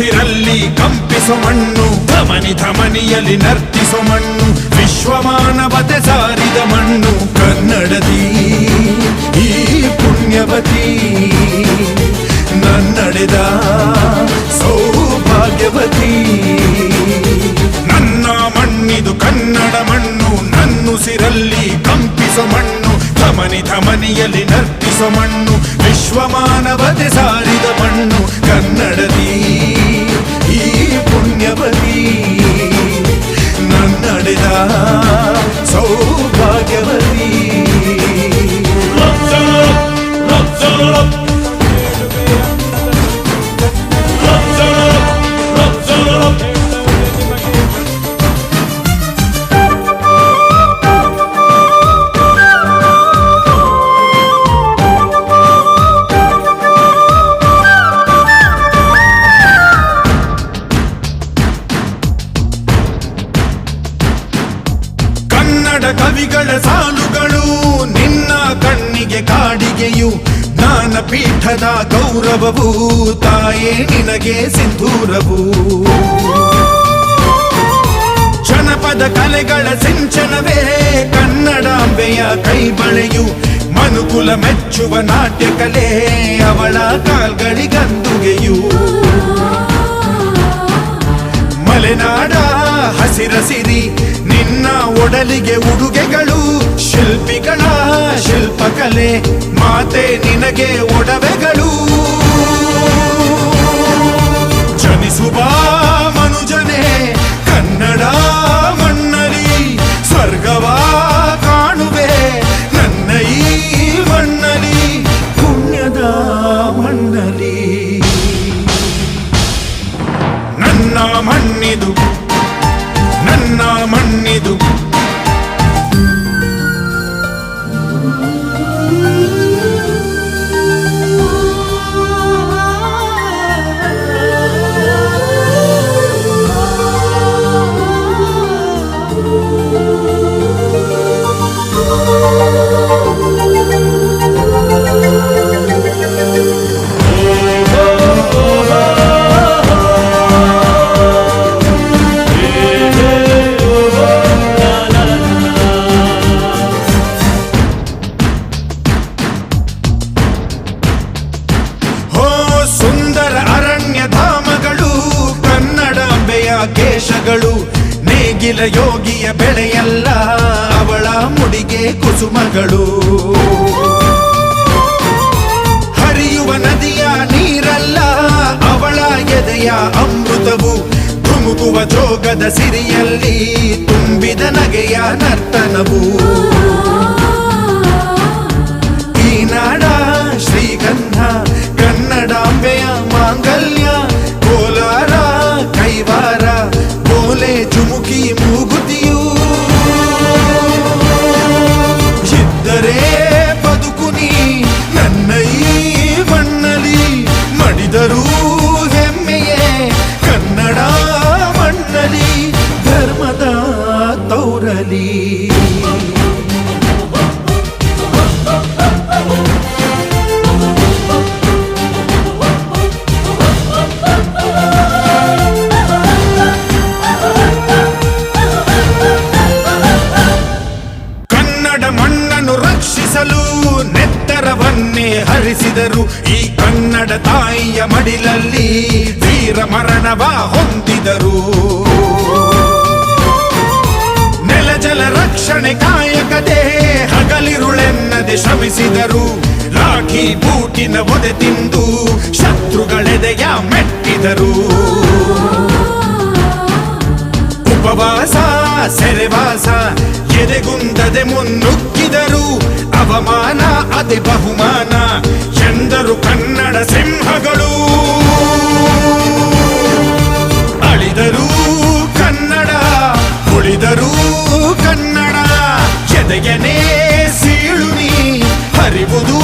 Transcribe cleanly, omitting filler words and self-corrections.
ನನ್ನುಸಿರಲ್ಲಿ ಕಂಪಿಸೋ ಮಣ್ಣು, ಧಮನಿ ಧಮನಿಯಲ್ಲಿ ನರ್ತಿಸೋ ಮಣ್ಣು, ವಿಶ್ವಮಾನವತೆ ಸಾರಿದ ಮಣ್ಣು ಕನ್ನಡದಿ ಈ ಪುಣ್ಯವತಿ, ನನ್ನಡೆದ ಸೌಭಾಗ್ಯವತಿ. ನನ್ನ ಮಣ್ಣಿದು ಕನ್ನಡ ಮಣ್ಣು, ನನ್ನುಸಿರಲ್ಲಿ ಕಂಪಿಸೋ ಮಣ್ಣು, ಧಮನಿ ಧಮನಿಯಲ್ಲಿ ನರ್ತಿಸೋ ಮಣ್ಣು, ವಿಶ್ವಮಾನವತೆ ಸಾರಿದ ಮಣ್ಣು ಕನ್ನಡದಿ ಈ ಪುಣ್ಯವತಿ, ನನ್ನಡೆದ ಸೌಭಾಗ್ಯವತಿ. ಕವಿಗಳ ಸಾಲುಗಳು ನಿನ್ನ ಕಣ್ಣಿಗೆ ಕಾಡಿಗೆಯು, ಜ್ಞಾನಪೀಠದ ಗೌರವವು ತಾಯೇ ನಿನಗೆ ಸಿಂಧೂರವು. ಜನಪದ ಕಲೆಗಳ ಸಿಂಚನವೇ ಕನ್ನಡಾಂಬೆಯ ಕೈಬಳೆಯು, ಮನುಕುಲ ಮೆಚ್ಚುವ ನಾಟ್ಯ ಕಲೆ ಅವಳ ಕಾಲ್ಗಳಿಗಂದುಗೆಯು. ಮಲೆನಾಡ ಹಸಿರಸಿರಿ ನಿನ್ನ ಒಡಲಿಗೆ ಉಡುಗೆಗಳು, ಶಿಲ್ಪಿಗಳ ಶಿಲ್ಪಕಲೆ ಮಾತೆ ನಿನಗೆ ಒಡವೆಗಳು. ಜನಿಸುವ ಮನುಜನೇ ಕನ್ನಡ ಮಣ್ಣಲಿ, ಸ್ವರ್ಗವ ಕಾಣುವೆ ನನ್ನ ಈ ಮಣ್ಣಲಿ, ಪುಣ್ಯದ ಮಣ್ಣಲಿ. ನನ್ನ ಮಣ್ಣಿದು ನನ್ನ ಮಣ್ಣಿದು, ಕೇಶಗಳು ನೇಗಿಲ ಯೋಗಿಯ ಬೆಳೆಯಲ್ಲ ಅವಳ ಮುಡಿಗೆ ಕುಸುಮಗಳು. ಹರಿಯುವ ನದಿಯ ನೀರಲ್ಲ ಅವಳ ಎದೆಯ ಅಮೃತವು, ಧುಮುಕುವ ಜೋಗದ ಸಿರಿಯಲ್ಲಿ ತುಂಬಿದ ನಗೆಯ ನರ್ತನವು. ಈ ನಾಡ ಶ್ರೀಗಂಧ ಕನ್ನಡಾಂಬೆಯ ಮಾಂಗಲ್ಯ, ಕೋಲಾರ ಕೈವಾರ ಬೋಲೆ ಚುಮುಕಿ ಮೂಗುತಿಯು. ಇದ್ದರೆ ಬದುಕು ನೀ ನನ್ನ ಈ ಮಣ್ಣಲಿ, ಮಡಿದರೂ ಹೆಮ್ಮೆಯೇ ಕನ್ನಡ ಮಣ್ಣಲಿ, ಧರ್ಮದ ತೌರಲಿ. ನೆತ್ತರವನ್ನೇ ಹರಿಸಿದರು ಈ ಕನ್ನಡ ತಾಯಿಯ ಮಡಿಲಲ್ಲಿ, ವೀರ ಮರಣವ ಹೊಂದಿದರು. ನೆಲಜಲ ರಕ್ಷಣೆ ಕಾಯಕತೆ ಹಗಲಿರುಳೆನ್ನದೆ ಶ್ರಮಿಸಿದರು. ಲಾಠಿ ಬೂಟಿನ ಒದೆ ತಿಂದು ಶತ್ರುಗಳೆದೆಯ ಮೆಟ್ಟಿದರು. ಉಪವಾಸ ಸೆರೆವಾಸ ಎದೆಗುಂದದೆ ಮುನ್ನುಗ್ಗಿದರು. ಅವಮಾನ ಅದೆ ಬಹುಮಾನ ಎಂದರು ಕನ್ನಡ ಸಿಂಹಗಳು. ಅಳಿದರು ಕನ್ನಡ, ಉಳಿದರು ಕನ್ನಡ, ಎದೆಯನೇ ಸೀಳು ನೀ ಹರಿವುದು